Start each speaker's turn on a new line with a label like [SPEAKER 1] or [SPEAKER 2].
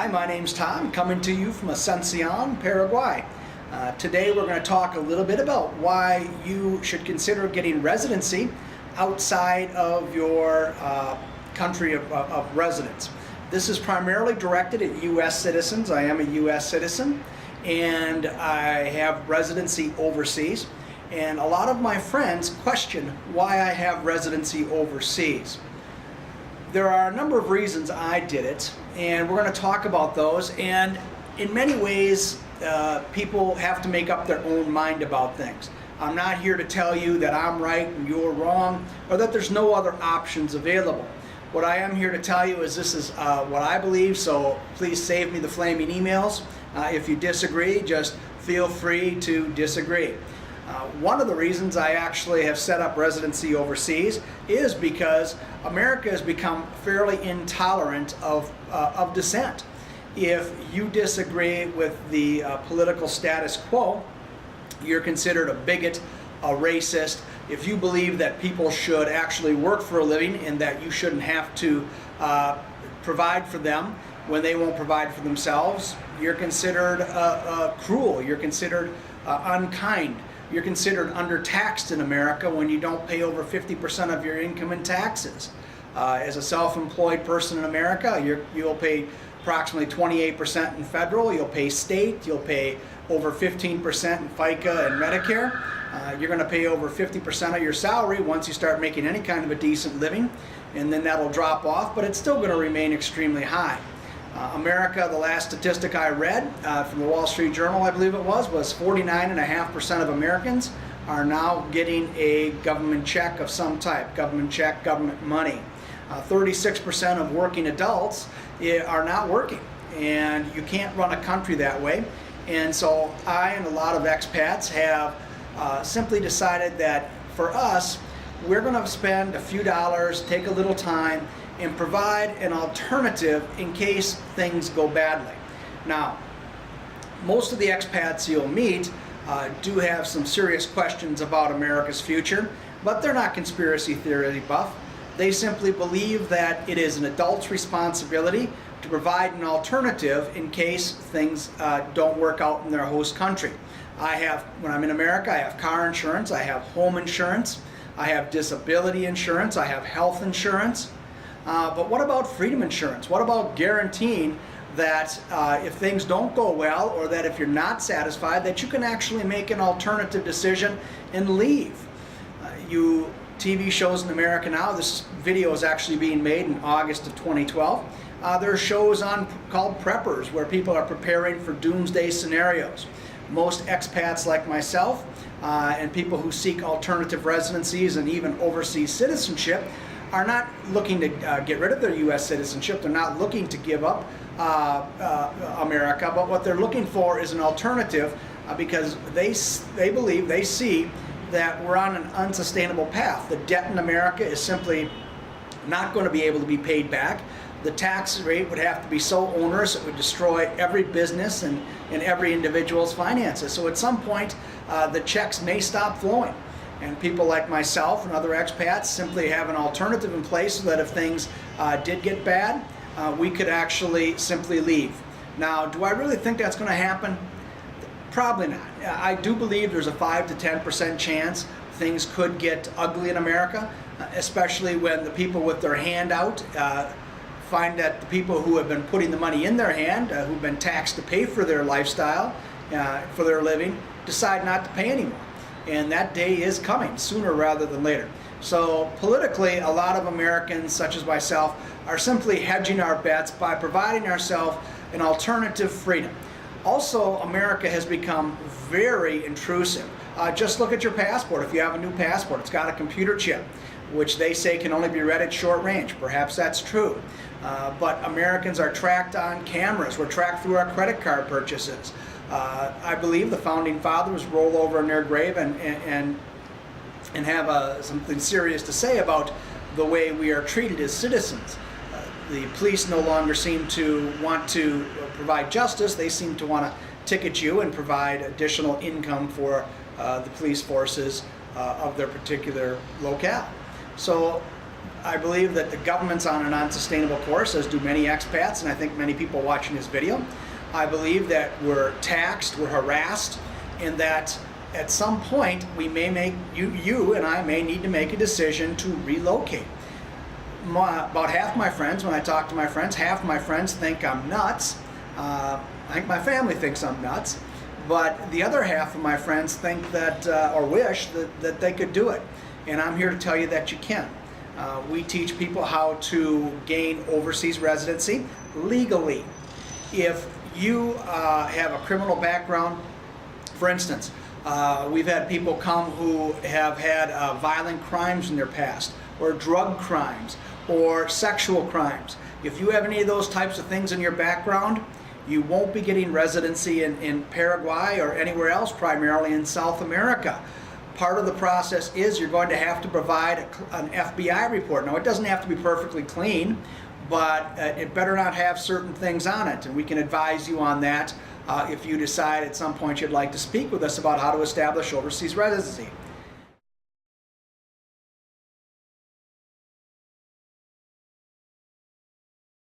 [SPEAKER 1] Hi, my name's Tom, coming to you from Asuncion, Paraguay. Today we're going to talk a little bit about why you should consider getting residency outside of your country of residence. This is primarily directed at U.S. citizens. I am a U.S. citizen and I have residency overseas. And a lot of my friends question why I have residency overseas. There are a number of reasons I did it, and we're going to talk about those. And in many ways, people have to make up their own mind about things. I'm not here to tell you that I'm right and you're wrong, or that there's no other options available. What I am here to tell you is this is what I believe, so please save me the flaming emails. If you disagree, just feel free to disagree. One of the reasons I actually have set up residency overseas is because America has become fairly intolerant of dissent. If you disagree with the political status quo, you're considered a bigot, a racist. If you believe that people should actually work for a living and that you shouldn't have to provide for them when they won't provide for themselves, you're considered cruel, you're considered unkind. You're considered undertaxed in America when you don't pay over 50% of your income in taxes. As a self-employed person in America, you'll pay approximately 28% in federal, you'll pay state, you'll pay over 15% in FICA and Medicare. You're going to pay over 50% of your salary once you start making any kind of a decent living, and then that'll drop off, but it's still going to remain extremely high. America, the last statistic I read from the Wall Street Journal, I believe it was 49.5% of Americans are now getting a government check of some type, government check, government money. 36% of working adults are not working, and you can't run a country that way. And so I and a lot of expats have simply decided that for us, we're going to spend a few dollars, take a little time, and provide an alternative in case things go badly. Now, most of the expats you'll meet do have some serious questions about America's future, but they're not conspiracy theory buff. They simply believe that it is an adult's responsibility to provide an alternative in case things don't work out in their host country. When I'm in America, I have car insurance, I have home insurance, I have disability insurance, I have health insurance. But what about freedom insurance? What about guaranteeing that if things don't go well, or that if you're not satisfied, that you can actually make an alternative decision and leave? TV shows in America now, this video is actually being made in August of 2012. There are shows called Preppers, where people are preparing for doomsday scenarios. Most expats like myself and people who seek alternative residencies and even overseas citizenship are not looking to get rid of their U.S. citizenship. They're not looking to give up America, but what they're looking for is an alternative because they see that we're on an unsustainable path. The debt in America is simply not going to be able to be paid back. The tax rate would have to be so onerous it would destroy every business and every individual's finances. So at some point, the checks may stop flowing. And people like myself and other expats simply have an alternative in place so that if things did get bad, we could actually simply leave. Now, do I really think that's going to happen? Probably not. I do believe there's a 5 to 10% chance things could get ugly in America, especially when the people with their hand out find that the people who have been putting the money in their hand, who've been taxed to pay for their lifestyle, for their living, decide not to pay anymore. And that day is coming sooner rather than later. So politically, a lot of Americans, such as myself, are simply hedging our bets by providing ourselves an alternative freedom. Also, America has become very intrusive. Just look at your passport. If you have a new passport, it's got a computer chip, which they say can only be read at short range. Perhaps that's true. But Americans are tracked on cameras. We're tracked through our credit card purchases. I believe the founding fathers roll over in their grave and have something serious to say about the way we are treated as citizens. The police no longer seem to want to provide justice. They seem to want to ticket you and provide additional income for the police forces of their particular locale. So I believe that the government's on an unsustainable course, as do many expats, and I think many people watching this video. I believe that we're taxed, we're harassed, and that at some point we may make, you and I may need to make a decision to relocate. About half my friends, when I talk to my friends, half my friends think I'm nuts. I think my family thinks I'm nuts. But the other half of my friends think that, or wish that they could do it. And I'm here to tell you that you can. We teach people how to gain overseas residency legally. If you have a criminal background, for instance, we've had people come who have had violent crimes in their past, or drug crimes, or sexual crimes. If you have any of those types of things in your background, you won't be getting residency in Paraguay or anywhere else, primarily in South America. Part of the process is you're going to have to provide an FBI report. Now, it doesn't have to be perfectly clean, but it better not have certain things on it, and we can advise you on that if you decide at some point you'd like to speak with us about how to establish overseas residency.